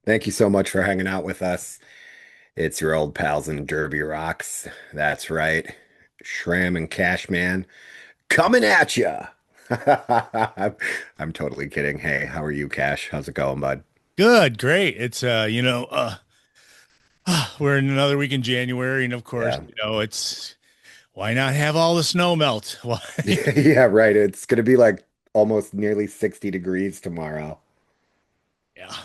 Thank you so much for hanging out with us. It's your old pals in Derby Rocks. That's right. Shram and Cashman coming at ya. I'm totally kidding. Hey, how are you, Cash? How's it going, bud? Good, great. It's we're in another week in January, and of course, Yeah. it's why not have all the snow melt? Why? Yeah, right. It's gonna be like almost nearly 60 degrees tomorrow. Yeah,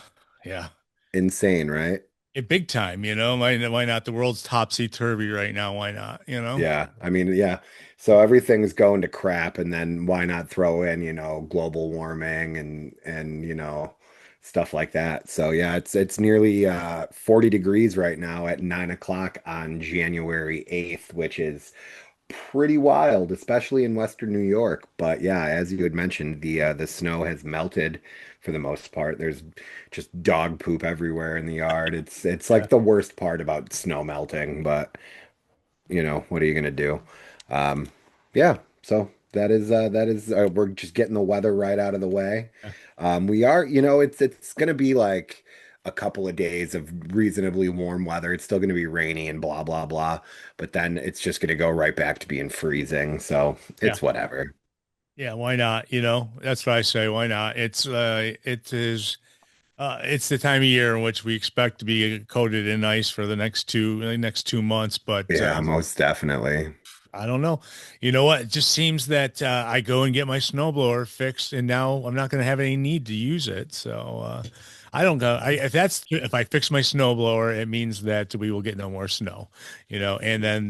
yeah. Insane, right? Big time, Why not? The world's topsy-turvy right now. Why not, Yeah, I mean, yeah. So everything's going to crap, and then why not throw in, global warming and stuff like that. So yeah, it's nearly 40 degrees right now at 9 o'clock on January 8th, which is pretty wild, especially in Western New York. But yeah, as you had mentioned, the snow has melted for the most part. There's just dog poop everywhere in the yard. It's Yeah. like the worst part about snow melting, but what are you gonna do? Um, yeah, so that is we're just getting the weather right out of the way. We are, it's gonna be like a couple of days of reasonably warm weather. It's still gonna be rainy and blah blah blah, but then it's just gonna go right back to being freezing. So Yeah. it's whatever. Yeah, why not? That's what I say. Why not? It's the time of year in which we expect to be coated in ice for the next 2 months, but Yeah, most definitely. I don't know. You know what? It just seems that I go and get my snowblower fixed, and now I'm not going to have any need to use it. So I don't go. If I fix my snowblower, it means that we will get no more snow, and then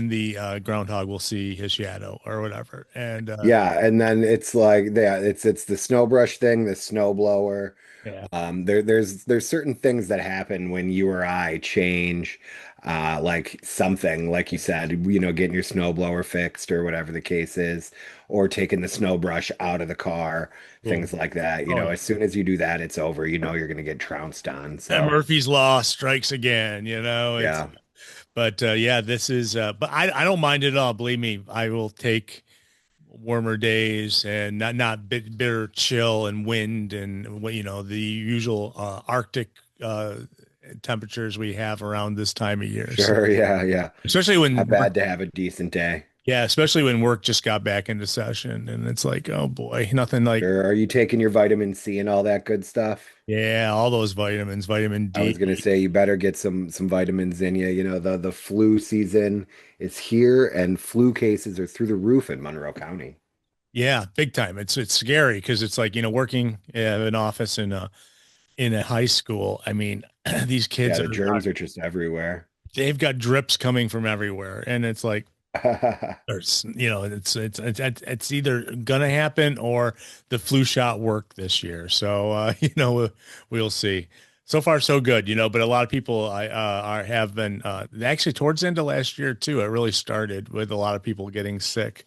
the groundhog will see his shadow or whatever. And Yeah, and then it's like yeah, it's the snow brush thing, the snow blower. yeah, There's certain things that happen when you or I change, like something, like you said, getting your snowblower fixed or whatever the case is, or taking the snow brush out of the car, boom. things like that. Oh As soon as you do that, it's over. You're gonna get trounced on. yeah, So Murphy's Law strikes again. It's yeah, but yeah, this is. But I don't mind it at all. Believe me, I will take warmer days and not bitter chill and wind and the usual Arctic temperatures we have around this time of year. So sure, yeah, yeah. especially when Not bad to have a decent day. yeah, especially when work just got back into session and it's like, oh boy, nothing like Sure. Are you taking your vitamin C and all that good stuff? yeah, all those vitamins, vitamin I was D. gonna say you better get some vitamins in you. The flu season is here, and flu cases are through the roof in Monroe County. Yeah, big time. It's scary because it's like, working in an office in a high school. I mean, these Yeah, kids the germs are just everywhere. they've got drips coming from everywhere and it's like there's, it's either gonna happen or the flu shot worked this year. So, we'll see. So far, so good, but a lot of people have been actually towards the end of last year too. It really started with a lot of people getting sick,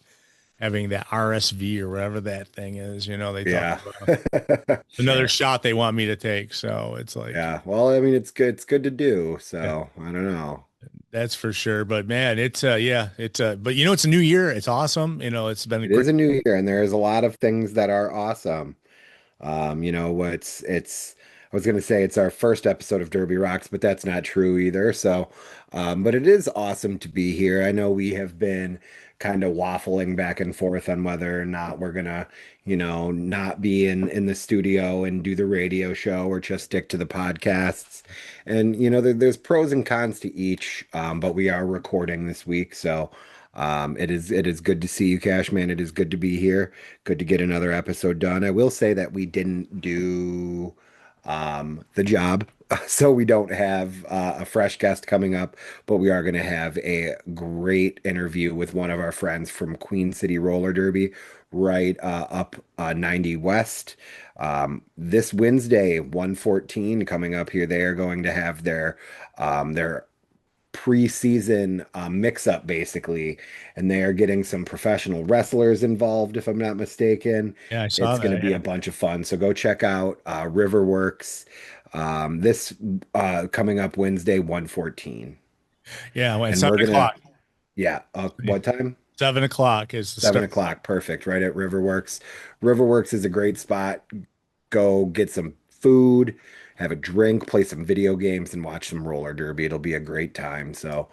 having that RSV or whatever that thing is. They talk Yeah. about another Sure. shot they want me to take. So it's like, Yeah. Well, I mean, it's good to do. So I don't know. that's for sure. But man, yeah, but it's a new year. It's awesome. It's been a It quick. is a new year, and there's a lot of things that are awesome. It's I was gonna say it's our first episode of Derby Rocks, but that's not true either. So, but it is awesome to be here. I know we have been kind of waffling back and forth on whether or not we're gonna, not be in the studio and do the radio show or just stick to the podcasts. And there's pros and cons to each, but we are recording this week, so it is good to see you, Cashman. It is good to be here. Good to get another episode done. I will say that we didn't do the job, so we don't have a fresh guest coming up, but we are going to have a great interview with one of our friends from Queen City Roller Derby, right up 90 West. This Wednesday, 114 coming up here. They are going to have their preseason mix-up basically, and they are getting some professional wrestlers involved, if I'm not mistaken. Yeah, I saw It's going to that. be Yeah. a bunch of fun. So go check out Riverworks this coming up Wednesday, 114. Yeah, well, at And seven we're gonna, o'clock. yeah, what time? 7 o'clock is the 7 o'clock. Perfect. Right at Riverworks. Riverworks is a great spot. Go get some food, have a drink, play some video games, and watch some roller derby. It'll be a great time. So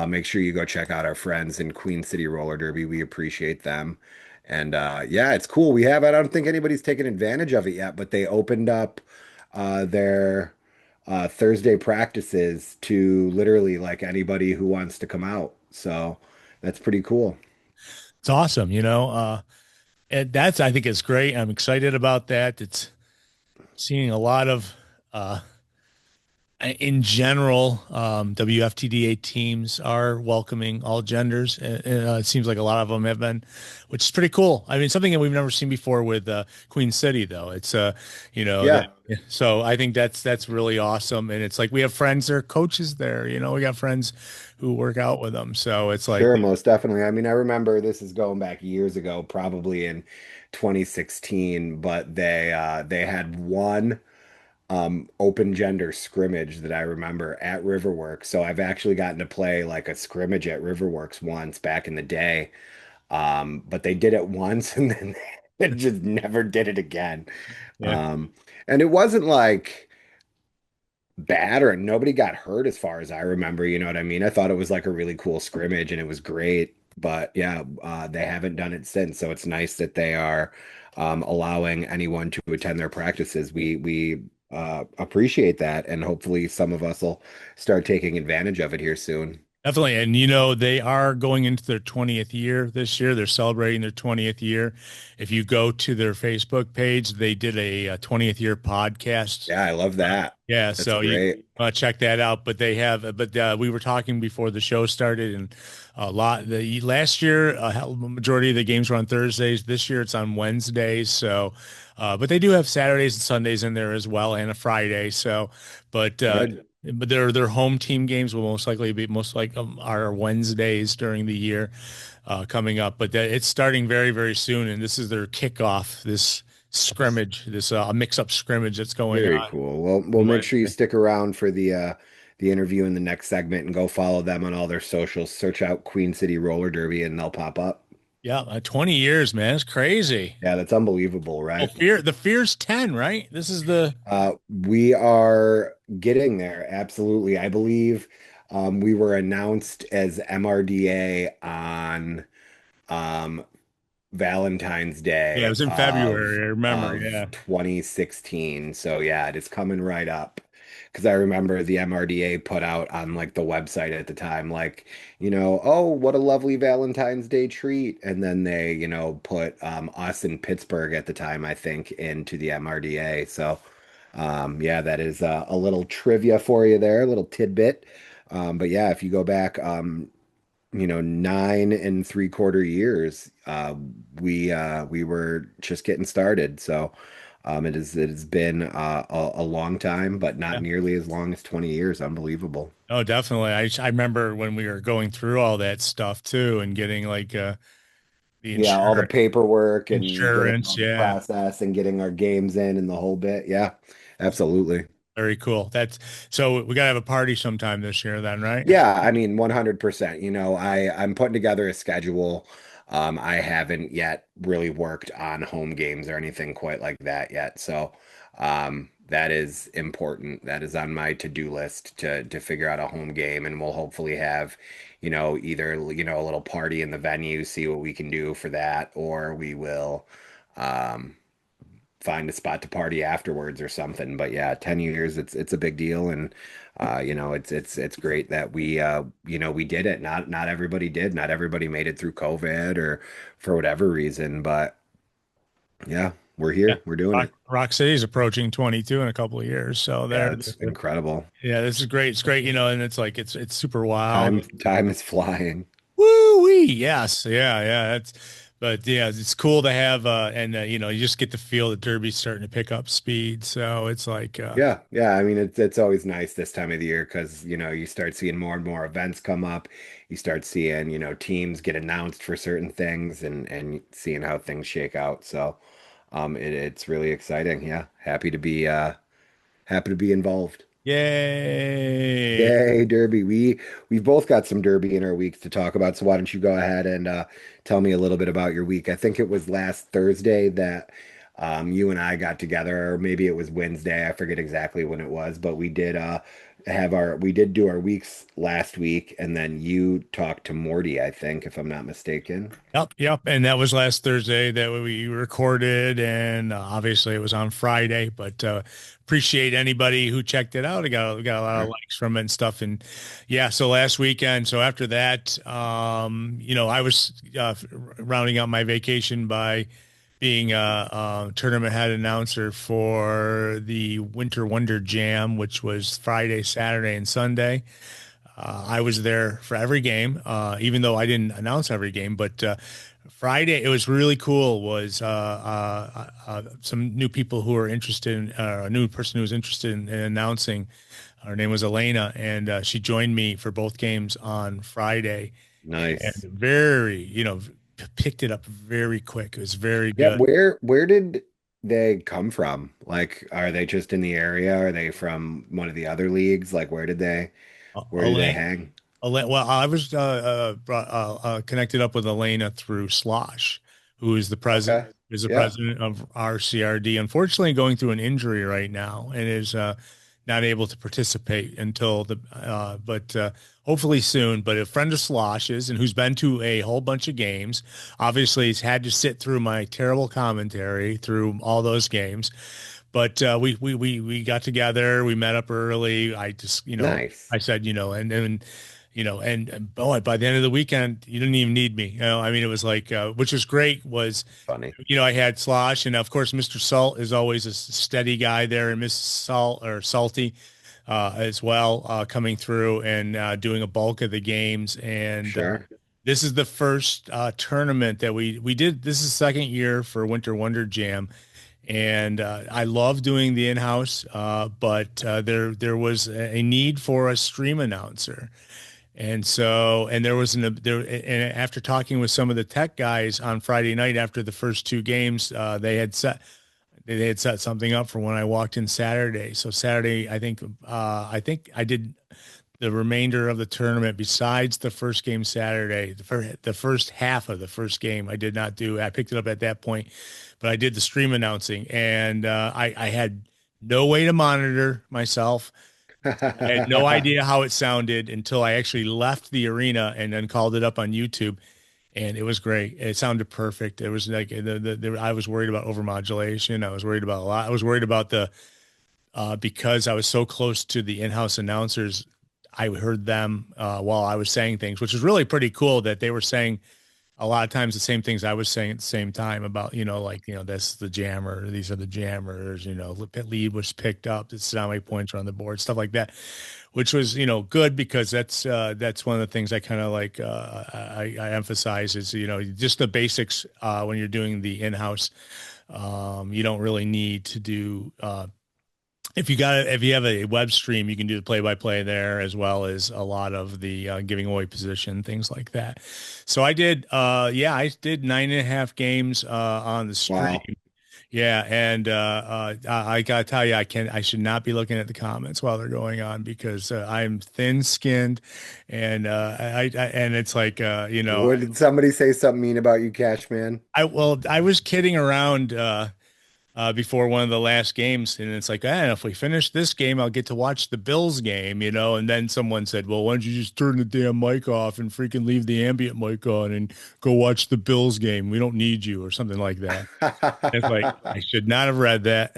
make sure you go check out our friends in Queen City Roller Derby. We appreciate them. And yeah, it's cool. I don't think anybody's taken advantage of it yet, but they opened up their Thursday practices to literally like anybody who wants to come out. So that's pretty cool. It's awesome, and that's I think it's great. I'm excited about that. It's seeing a lot of uh in general, WFTDA teams are welcoming all genders. And, it seems like a lot of them have been, which is pretty cool. I mean, something that we've never seen before with Queen City, though. It's that. Yeah, So I think that's really awesome. And it's like we have friends that are coaches there. We got friends who work out with them. So it's like, sure, most definitely. I mean, I remember this is going back years ago, probably in 2016, but they had one open gender scrimmage that I remember at Riverworks. So I've actually gotten to play like a scrimmage at Riverworks once back in the day. But they did it once and then they just never did it again. yeah, Um, and it wasn't like bad or nobody got hurt as far as I remember, you know what I mean? I thought it was like a really cool scrimmage and it was great. But yeah, they haven't done it since. So it's nice that they are allowing anyone to attend their practices. We appreciate that, and hopefully some of us will start taking advantage of it here soon. definitely. And they are going into their 20th year this year. They're celebrating their 20th year. If you go to their Facebook page, they did a 20th year podcast. Yeah, I love that. Yeah, That's so you great. check that out. But we were talking before the show started, and the last year, majority of the games were on Thursdays. This year, it's on Wednesdays. So, but they do have Saturdays and Sundays in there as well, and a Friday. So, but uh, Good. but their home team games will most like are Wednesdays during the year coming up. But it's starting very very soon, and this is their kickoff. This scrimmage, this mix-up scrimmage that's going Very on. cool. Well, we'll make sure you stick around for the interview in the next segment and go follow them on all their socials. Search out Queen City Roller Derby and they'll pop up. Yeah, 20 years, man. It's crazy. Yeah, that's unbelievable, Oh, right? the Fear's 10, right? This is the We are getting there. Absolutely. I believe we were announced as MRDA on um, Valentine's Yeah, it Day was in February, I remember. of Yeah. 2016. So yeah, it is coming right up. Because I remember the MRDA put out on like the website at the time, like, oh, what a lovely Valentine's Day treat. And then they, put us in Pittsburgh at the time, I think, into the MRDA. So yeah, that is a little trivia for you there, a little tidbit. But yeah, if you go back, 9 and 3/4 years. We were just getting started. So it has been a long time, but not Yeah. nearly as long as 20 years. Unbelievable. Oh, definitely. I remember when we were going through all that stuff too and getting like the Yeah, all the paperwork and getting insurance. all the Yeah. process and getting our games in and the whole bit. Yeah, absolutely. Very cool. That's so we gotta have a party sometime this year then, right? Yeah, I mean, 100%. I'm putting together a schedule. I haven't yet really worked on home games or anything quite like that yet. So, that is important. That is on my to-do list to figure out a home game, and we'll hopefully have, either, a little party in the venue, see what we can do for that, or we will um find a spot to party afterwards or something. But yeah, 10 years, it's a big deal. And it's great that we did it. Not everybody did. Not everybody made it through COVID or for whatever reason. But yeah, we're Yeah. here. We're doing it. Rock City's approaching 22 in a couple of years. So Yeah, it's incredible. yeah, this is great. It's great, and it's like it's super wild. Time is flying. Woo wee. Yes. Yeah. Yeah. But yeah, it's cool to have, and you just get to feel the Derby's starting to pick up speed. So it's like, Yeah, yeah. I mean, it's always nice this time of the year because you start seeing more and more events come up. You start seeing teams get announced for certain things and seeing how things shake out. So, it's really exciting. Yeah, happy to be involved. yay. Yay, Derby. We've both got some Derby in our weeks to talk about. So why don't you go ahead and tell me a little bit about your week? I think it was last Thursday that You and I got together, or maybe it was Wednesday. I forget exactly when it was, but we did do our weeks last week, and then you talked to Morty, I think, if I'm not mistaken. Yep, yep. And that was last Thursday that we recorded, and obviously it was on Friday. But appreciate anybody who checked it out. I got a lot of Sure. likes from it and stuff. And yeah, so last weekend. So after that, I was rounding out my vacation by being a tournament head announcer for the Winter Wonder Jam, which was Friday, Saturday, and Sunday. I was there for every game, even though I didn't announce every game. But Friday, it was really cool. Was some new people who were interested in a new person who was interested in announcing. Her name was Elena, and she joined me for both games on Friday, and Nice. very, picked it up very quick. It was very Yeah, good. where did they come from? Like, are they just in the area? Are they from one of the other leagues? Like, where do they Elaine, hang? Well, I was connected up with Elena through Slosh, who Okay. is the Yeah. president of RCRD. Unfortunately, going through an injury right now and is not able to participate until but hopefully soon. But a friend of Slosh's and who's been to a whole bunch of games. Obviously, he's had to sit through my terrible commentary through all those games. But we got together. We met up early. I just, Nice. I said, and boy, by the end of the weekend, you didn't even need me. I mean, it was like, which was great. Was Funny. I had Slosh, and of course, Mr. Salt is always a steady guy there, and Miss Salt or Salty as well, coming through and doing a bulk of the games. And Sure. this is the first tournament that we did. This is the second year for Winter Wonder Jam, and I love doing the in-house, but there was a need for a stream announcer, and so and there was and after talking with some of the tech guys on Friday night after the first two games, they had set something up for when I walked in Saturday. So Saturday, I think I did the remainder of the tournament besides the first game Saturday, the first half of the first game I did not do. I picked it up at that point, but I did the stream announcing, and I had no way to monitor myself. I had no idea how it sounded until I actually left the arena and then called it up on YouTube, and it was great. It sounded perfect. It was like I was worried about overmodulation. I was worried about a lot. I was worried about the because I was so close to the in-house announcers. I heard them while I was saying things, which was really pretty cool that they were saying a lot of times the same things I was saying at the same time about, like, this is the jammer, these are the jammers, lead was picked up, this is how many points are on the board, stuff like that, which was, good because that's one of the things I kind of like, I emphasize is, just the basics when you're doing the in-house. You don't really need to do, if you have a web stream, you can do the play-by-play there as well as a lot of the giving away position, things like that. So I did 9.5 games on the stream. Wow. Yeah, and I gotta tell you, I should not be looking at the comments while they're going on because I'm thin-skinned, and and it's like What did somebody say something mean about you, Cashman? I was kidding around. Before one of the last games. And it's like, if we finish this game, I'll get to watch the Bills game, And then someone said, well, why don't you just turn the damn mic off and freaking leave the ambient mic on and go watch the Bills game? We don't need you or something like that. It's like I should not have read that.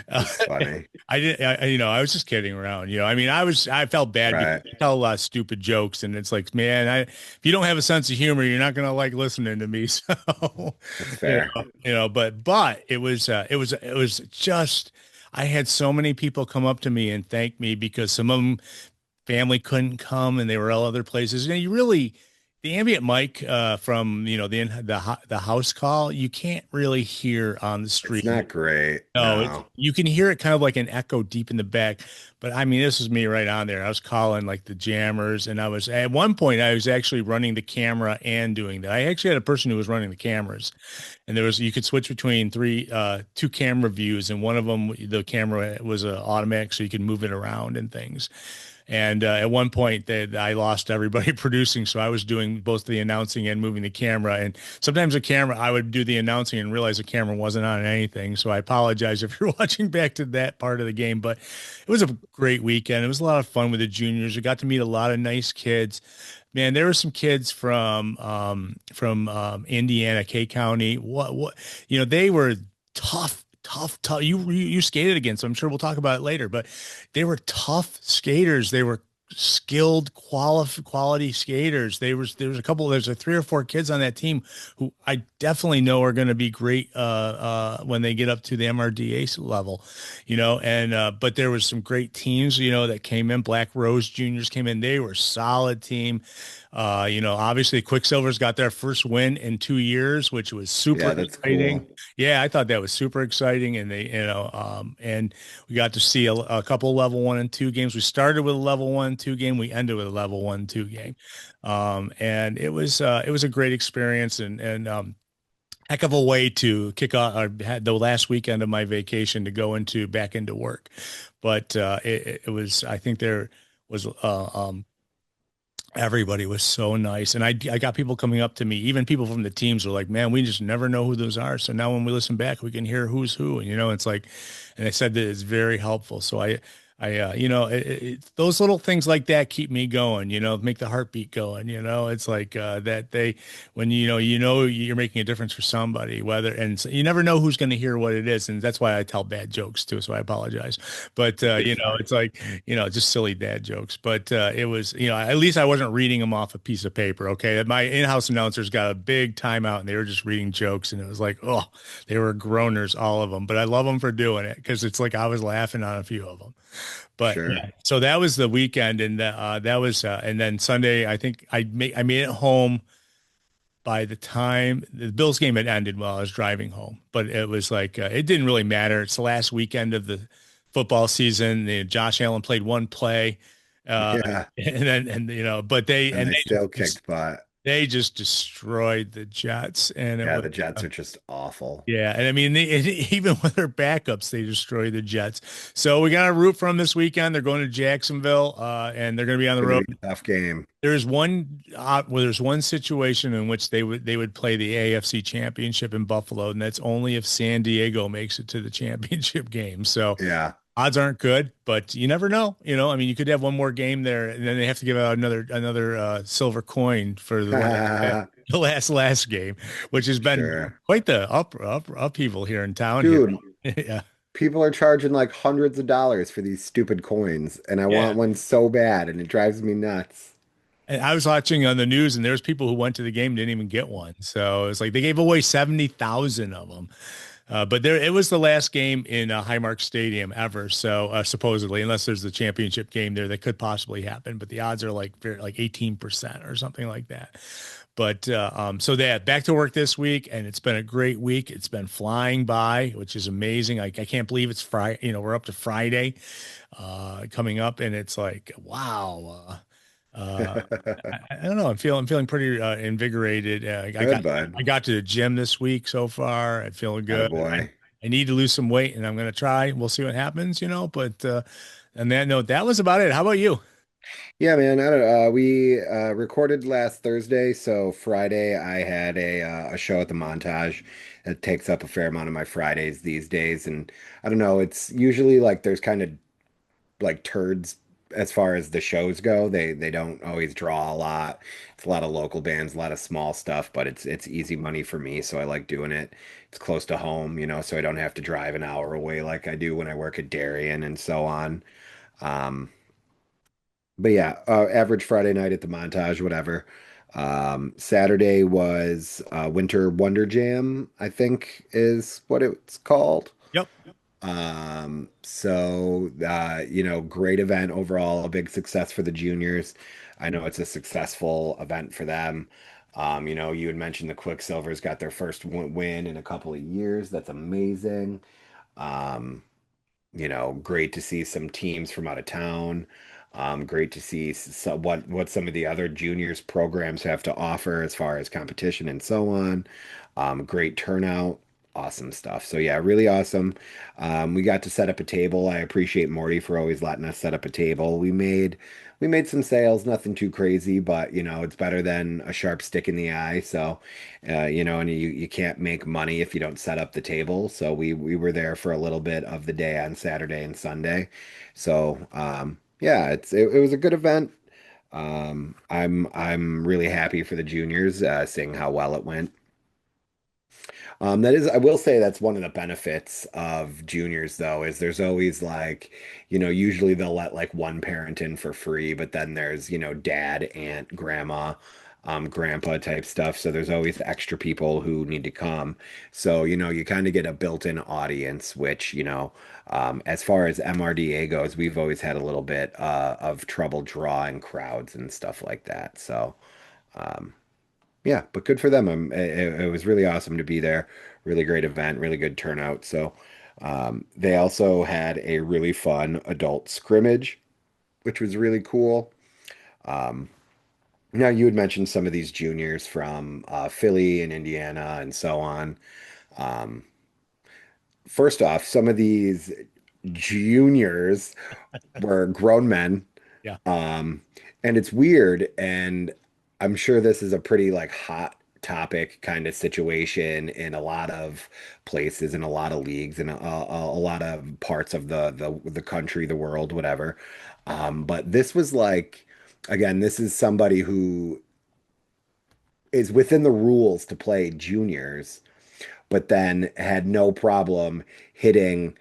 That's funny. I didn't. I was just kidding around. I felt bad because Right. I tell a lot of stupid jokes, and it's like, man, if you don't have a sense of humor, you're not gonna like listening to me. So, That's fair. but it was just. I had so many people come up to me and thank me because some of them family couldn't come and they were all other places. You really the ambient mic from the house call you can't really hear on the It's stream. not great. No, No. you can hear it kind of like an echo deep in the back. But I mean, this was me right on there. I was calling like the jammers, and I was at one point I was actually running the camera and doing that. I actually had a person who was running the cameras, and you could switch between two camera views, and one of them the camera was automatic, so you could move it around and things. And at one point, I lost everybody producing, so I was doing both the announcing and moving the camera. And sometimes the camera, I would do the announcing and realize the camera wasn't on anything. So I apologize if you're watching back to that part of the game. But it was a great weekend. It was a lot of fun with the juniors. We got to meet a lot of nice kids. Man, there were some kids from Indiana, K County. They were tough. You skated against them. I'm sure we'll talk about it later, but they were tough skaters. They were skilled, quality skaters. There was a couple. There's a three or four kids on that team who I definitely know are going to be great when they get up to the MRDA level, And but there was some great teams, that came in. Black Rose Juniors came in. They were solid team. Obviously Quicksilver's got their first win in 2 years, which was super Yeah, that's exciting. cool. Yeah, I thought that was super exciting, and and we got to see a couple level 1 and 2 games. We started with a level 1 2 game, we ended with a level 1 2 game, and it was a great experience, and heck of a way to kick off. I had the last weekend of my vacation to go into back into work, but it was. I think there was everybody was so nice. And I got people coming up to me, even people from the teams were like, man, we just never know who those are. So now when we listen back, we can hear who's who. And, it's like, and they said that it's very helpful. So those little things like that keep me going, make the heartbeat going, it's like, that when, you're making a difference for somebody, and so you never know who's going to hear what it is. And that's why I tell bad jokes too. So I apologize, but, You're fine. it's like, just silly dad jokes, but, it was, at least I wasn't reading them off a piece of paper. Okay. My in-house announcers got a big timeout and they were just reading jokes, and it was like, oh, they were groaners, all of them, but I love them for doing it, because it's like I was laughing on a few of them. But Sure. yeah, so that was the weekend, and that was, and then Sunday, I think I made it home by the time the Bills game had ended while I was driving home. But it was like it didn't really matter. It's the last weekend of the football season. Josh Allen played one play, uh, Yeah. but they And and they they still just kicked butt. they just destroyed the Jets, and it Yeah, was. the Jets are just awful. Yeah, and I mean, even with their backups, they destroyed the Jets. So we got to root for them this weekend. They're going to Jacksonville, and they're going to be on It's the going to road. be a tough game. There's one situation in which they would play the AFC Championship in Buffalo, and that's only if San Diego makes it to the championship game. So Yeah. odds aren't good, but you never know. I mean, you could have one more game there, and then they have to give out another silver coin for the last game, which has been Sure. quite the upheaval here in town here. Dude, Yeah, people are charging like hundreds of dollars for these stupid coins, and I yeah. want one so bad, and it drives me nuts. And I was watching on the news, and there was people who went to the game and didn't even get one. So it's like they gave away 70,000 of them. But it was the last game in Highmark Stadium ever. So supposedly, unless there's the championship game there, that could possibly happen. But the odds are like 18% or something like that. But so that back to work this week, and it's been a great week. It's been flying by, which is amazing. I can't believe it's Friday. We're up to Friday coming up, and it's like, wow. I don't know. I'm feeling pretty invigorated. I Good, got bud. I got to the gym this week so far. I'm feeling good. I, Attaboy. I need to lose some weight, and I'm going to try. We'll see what happens, But on that note, that was about it. How about you? Yeah, man. I don't, we recorded last Thursday, so Friday I had a show at the Montage. It takes up a fair amount of my Fridays these days, and I don't know. It's usually like there's kind of like turds as far as the shows go. They don't always draw a lot. It's a lot of local bands, a lot of small stuff, but it's easy money for me, so I like doing it. It's close to home, so I don't have to drive an hour away like I do when I work at Darien and so on. Um, but yeah, average Friday night at the Montage, whatever. Saturday was Winter Wonder Jam, I think is what it's called. Yep. Great event overall, a big success for the juniors. I know it's a successful event for them. You had mentioned the Quicksilvers got their first win in a couple of years. That's amazing. Um, great to see some teams from out of town. Great to see what some of the other juniors programs have to offer as far as competition and so on. Great turnout. Awesome stuff. So yeah, really awesome. We got to set up a table. I appreciate Morty for always letting us set up a table. We made some sales, nothing too crazy, but it's better than a sharp stick in the eye. So, and you can't make money if you don't set up the table. So we were there for a little bit of the day on Saturday and Sunday. So yeah, it was a good event. I'm really happy for the juniors, seeing how well it went. That is, I will say that's one of the benefits of juniors, though, is there's always like, usually they'll let like one parent in for free, but then there's, dad, aunt, grandma, grandpa type stuff. So there's always extra people who need to come. So, you kind of get a built-in audience, which, as far as MRDA goes, we've always had a little bit of trouble drawing crowds and stuff like that. So, um, yeah, but good for them. It was really awesome to be there. Really great event, really good turnout. So, they also had a really fun adult scrimmage, which was really cool. Um, Now, you had mentioned some of these juniors from Philly and Indiana and so on. Um, First off, some of these juniors were grown men. Yeah. Um, and it's weird, and I'm sure this is a pretty like hot topic kind of situation in a lot of places, in a lot of leagues, in a lot of parts of the country, the world, whatever. But this was like, again, this is somebody who is within the rules to play juniors, but then had no problem hitting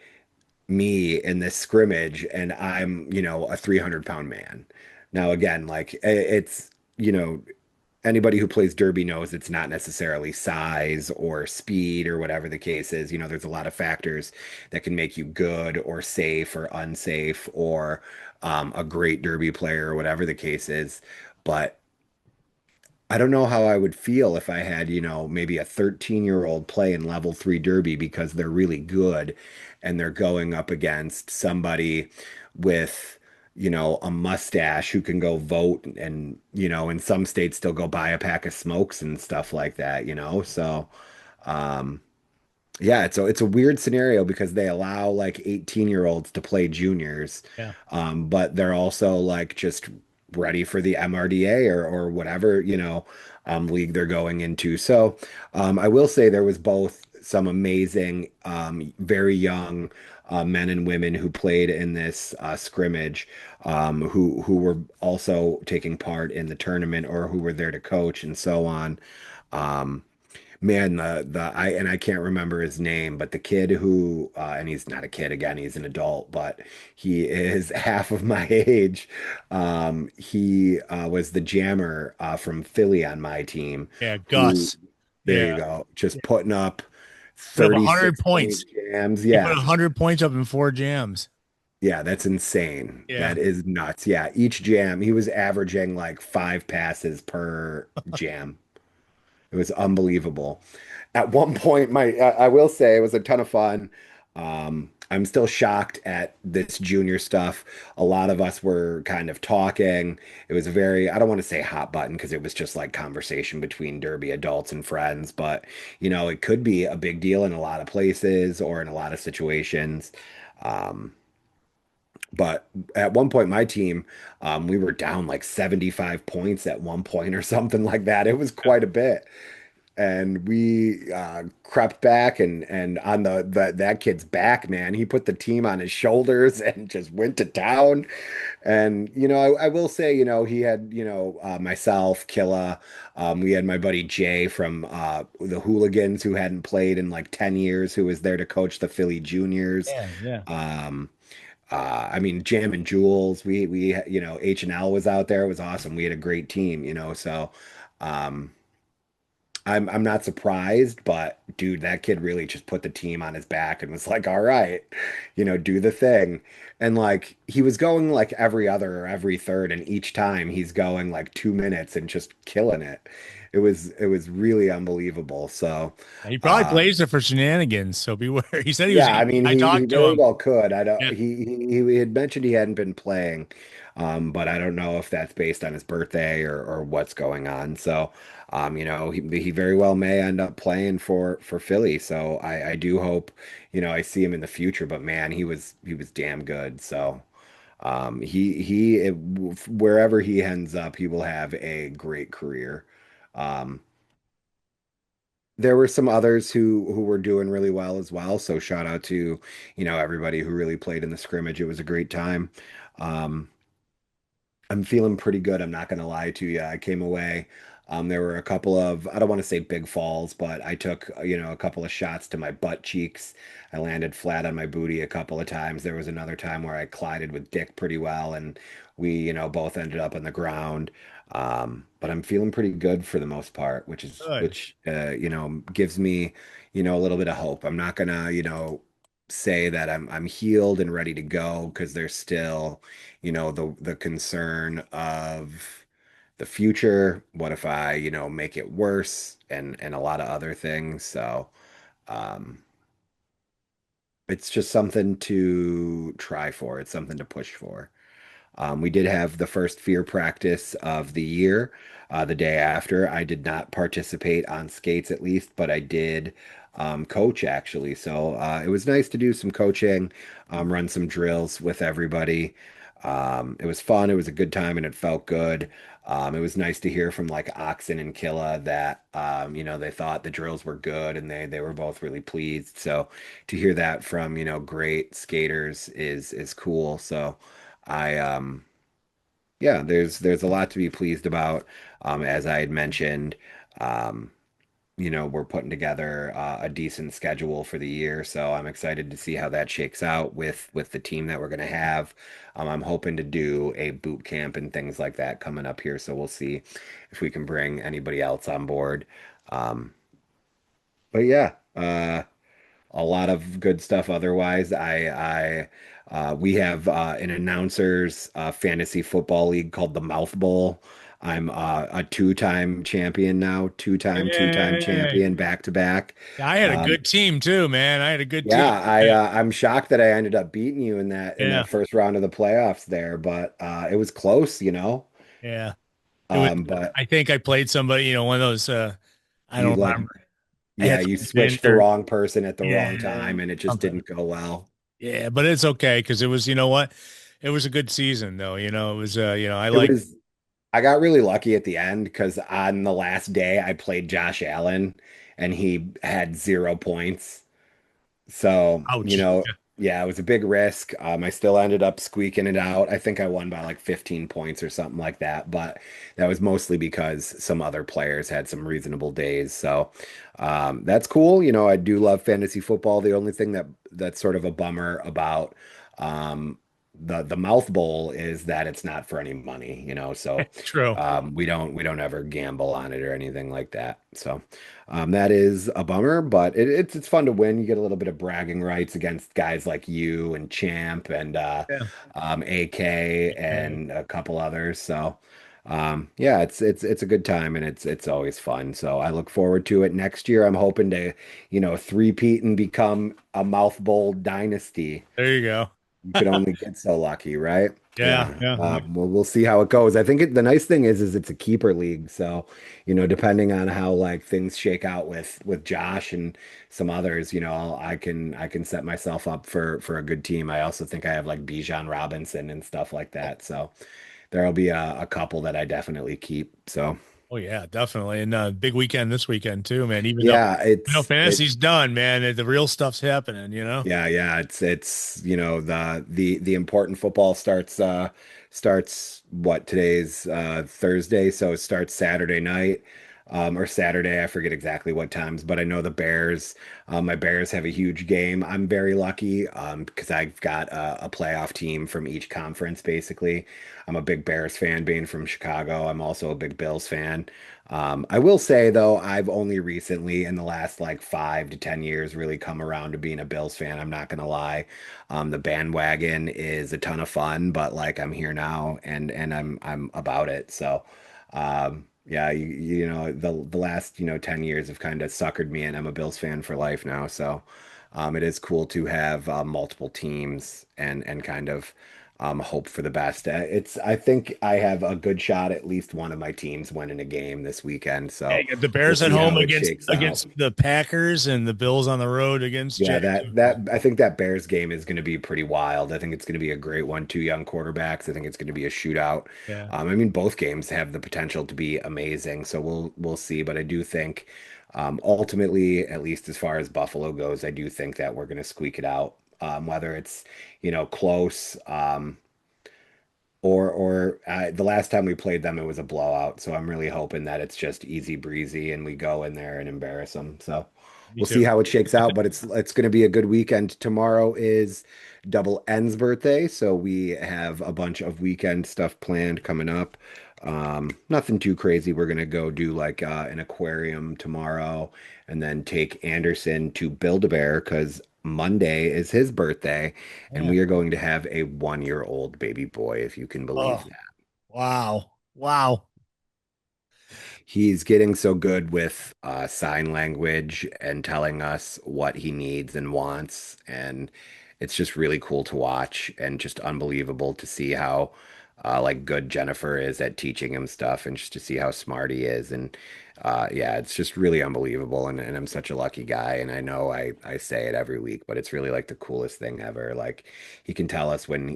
me in this scrimmage, and I'm, a 300-pound man. Now, again, like it's, anybody who plays derby knows it's not necessarily size or speed or whatever the case is. There's a lot of factors that can make you good or safe or unsafe or a great derby player or whatever the case is. But I don't know how I would feel if I had, maybe a 13-year-old playing level three derby because they're really good and they're going up against somebody with, a mustache who can go vote and, in some states still go buy a pack of smokes and stuff like that. So, um, yeah, it's a weird scenario because they allow like 18-year-olds to play juniors, Yeah. but they're also like just ready for the MRDA or whatever, league they're going into. So I will say there was both some amazing, very young men and women who played in this scrimmage, who were also taking part in the tournament or who were there to coach and so on. Um, Man, I can't remember his name, but the kid who and he's not a kid again, he's an adult, but he is half of my age. He was the jammer from Philly on my team, Yeah. who Gus. there Yeah. you go, just putting up Put up 100 36 point points. jams. He put Yeah. 100 points up in 4 jams. Yeah, that's insane. Yeah. That is nuts. Yeah, each jam, he was averaging like 5 passes per jam. It was unbelievable. At one point, I will say it was a ton of fun. I'm still shocked at this junior stuff. A lot of us were kind of talking. It was a very, I don't want to say hot button because it was just like conversation between Derby adults and friends, but it could be a big deal in a lot of places or in a lot of situations. Um, but at one point, my team, we were down like 75 points at one point or something like that. It was quite a bit, and we crept back and on that kid's back, man, he put the team on his shoulders and just went to town. And I will say, he had, myself, Killa, we had my buddy Jay from the Hooligans who hadn't played in like 10 years, who was there to coach the Philly juniors. Yeah. Yeah. um I mean, Jam and Jules, we H&L was out there. It was awesome. We had a great team, so um I'm not surprised, but dude, that kid really just put the team on his back and was like, "All right, do the thing." And like he was going like every other or every third, and each time he's going like 2 minutes and just killing it. it was really unbelievable. So, He probably um, plays it for shenanigans, so beware. He said he was. yeah, I mean, I he talked to very him. well could. I don't. Yeah. He had mentioned he hadn't been playing, but I don't know if that's based on his birthday or what's going on. So, he very well may end up playing for Philly. So I do hope, I see him in the future. But man, he was damn good. So, wherever he ends up, he will have a great career. Um, there were some others who were doing really well as well. So shout out to, everybody who really played in the scrimmage. It was a great time. Um, I'm feeling pretty good. I'm not going to lie to you. I came away. There were a couple of, I don't want to say big falls, but I took, a couple of shots to my butt cheeks. I landed flat on my booty a couple of times. There was another time where I collided with Dick pretty well, and we, both ended up on the ground. But I'm feeling pretty good for the most part, which is, Good. which, gives me, a little bit of hope. I'm not gonna, say that I'm healed and ready to go because there's still the concern of the future. What if I, make it worse and a lot of other things. So, um, it's just something to try for. It's something to push for. We did have the first fear practice of the year, the day after. I did not participate on skates at least, but I did coach actually. So it was nice to do some coaching, run some drills with everybody. It was fun. It was a good time and it felt good. It was nice to hear from like Oxen and Killa that they thought the drills were good and they were both really pleased. So to hear that from great skaters is cool. So I yeah, there's a lot to be pleased about. As I had mentioned, um, we're putting together a decent schedule for the year, so I'm excited to see how that shakes out with the team that we're going to have. I'm hoping to do a boot camp and things like that coming up here, so we'll see if we can bring anybody else on board. Um, but yeah, a lot of good stuff otherwise. We have an announcers fantasy football league called the Mouth Bowl. I'm a two-time champion now, two-time Yay. champion back to back. Yeah, I had a Um, good team too, man. I had a good team. yeah, I'm shocked that I ended up beating you in that Yeah. first round of the playoffs there, but it was close. Yeah. It was, But I think I played somebody, one of those, I you don't like, remember. I yeah, had you some switched the vendor. wrong person at the Yeah. wrong time, and it just Something. didn't go well. Yeah. But it's okay because it was, you know what? It was a good season though. It was, I It like, was I got really lucky at the end because on the last day I played Josh Allen and he had 0 points. So, ouch. yeah, it was a big risk. I still ended up squeaking it out. I think I won by like 15 points or something like that, but that was mostly because some other players had some reasonable days. So, that's cool. I do love fantasy football. The only thing that's sort of a bummer about um, the mouth bowl is that it's not for any money. So True. we don't ever gamble on it or anything like that. So. That is a bummer, but it's fun to win. You get a little bit of bragging rights against guys like you and Champ and Yeah. AK Yeah. and a couple others. So yeah, it's a good time and it's always fun. So I look forward to it. Next year, I'm hoping to, three-peat and become a mouth bowl dynasty. There you go. You could only get so lucky, right? Yeah. Yeah. Yeah. Well, we'll see how it goes. I think the nice thing is it's a keeper league. So, depending on how like things shake out with Josh and some others, I can set myself up for a good team. I also think I have like Bijan Robinson and stuff like that. So there'll be a couple that I definitely keep. So Oh yeah, definitely. And big weekend this weekend too, man. yeah, Even though fantasy's done, man, the real stuff's happening. yeah, it's the important football starts what today's Thursday, so it starts Saturday night. Or Saturday, I forget exactly what times, but I know the Bears, my Bears have a huge game. I'm very lucky because I've got a playoff team from each conference, basically. I'm a big Bears fan being from Chicago. I'm also a big Bills fan. I will say though, I've only recently in the last like 5 to 10 years really come around to being a Bills fan. I'm not gonna lie. The bandwagon is a ton of fun, but like I'm here now and I'm about it. So Yeah, you know the last 10 years have kind of suckered me in. I'm a Bills fan for life now, so it is cool to have multiple teams and kind of hope for the best. I think I have a good shot at least one of my teams winning a game this weekend, Yeah, so you got the we'll Bears at see home how it against shakes out. against the Packers and the Bills on the road against Yeah, that Jacksonville. I think that Bears game is going to be pretty wild. I think it's going to be a great one. Two young quarterbacks. I think it's going to be a shootout. Yeah, I mean, both games have the potential to be amazing, so we'll see. But I do think, ultimately, at least as far as Buffalo goes, I do think that we're going to squeak it out. Whether it's close, or the last time we played them, it was a blowout. So I'm really hoping that it's just easy breezy and we go in there and embarrass them. So me we'll see too. how it shakes out, but it's going to be a good weekend. Tomorrow is Double N's birthday, so we have a bunch of weekend stuff planned coming up. Nothing too crazy. We're gonna go do like an aquarium tomorrow, and then take Anderson to Build-A-Bear because Monday is his birthday, and Yeah. we are going to have a 1-year-old baby boy, if you can believe Oh, that. wow. Wow. He's getting so good with sign language and telling us what he needs and wants. And it's just really cool to watch and just unbelievable to see how like good Jennifer is at teaching him stuff and just to see how smart he is. And yeah, it's just really unbelievable. And I'm such a lucky guy. And I know I say it every week, but it's really like the coolest thing ever. Like he can tell us when,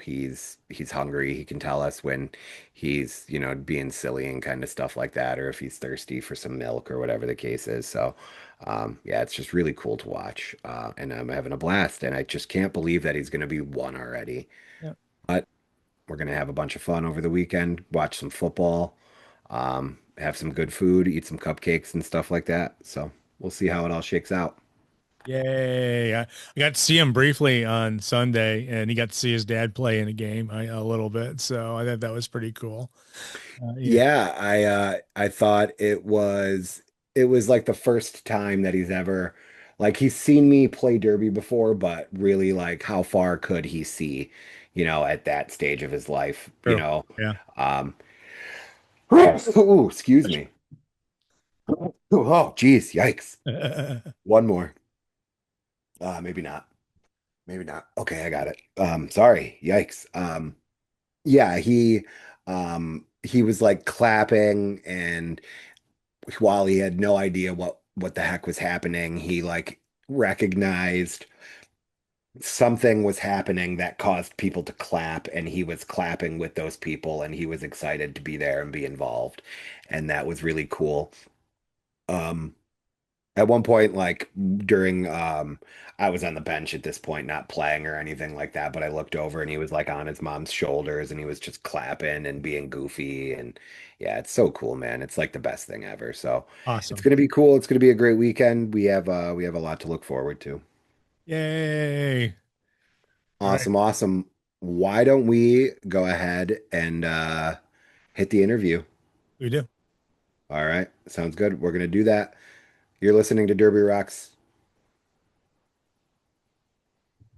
he's hungry. He can tell us when he's, being silly and kind of stuff like that, or if he's thirsty for some milk or whatever the case is. So, yeah, it's just really cool to watch. And I'm having a blast, and I just can't believe that he's going to be one already. Yeah. But we're going to have a bunch of fun over the weekend, watch some football, have some good food, eat some cupcakes and stuff like that. So we'll see how it all shakes out. Yay. I got to see him briefly on Sunday and he got to see his dad play in a game a little bit. So I thought that was pretty cool. Yeah. Yeah, I thought it was like the first time that he's ever like he's seen me play derby before, but really like how far could he see, at that stage of his life, True. Yeah. Um ooh, excuse me. Oh, geez, yikes. One more. Maybe not. Maybe not. Okay, I got it. Sorry. Yikes. Yeah, he was like clapping, and while he had no idea what the heck was happening, he like recognized something was happening that caused people to clap, and he was clapping with those people, and he was excited to be there and be involved, and that was really cool. Um, at one point, like during I was on the bench at this point, not playing or anything like that, but I looked over and he was like on his mom's shoulders and he was just clapping and being goofy. And yeah, it's so cool, man. It's like the best thing ever. So it's Awesome. gonna be cool. It's gonna be a great weekend. We have a lot to look forward to. Yay. All right. Awesome, awesome. Why don't we go ahead and hit the interview? We do. All right, sounds good. We're gonna do that. You're listening to Derby Rocks.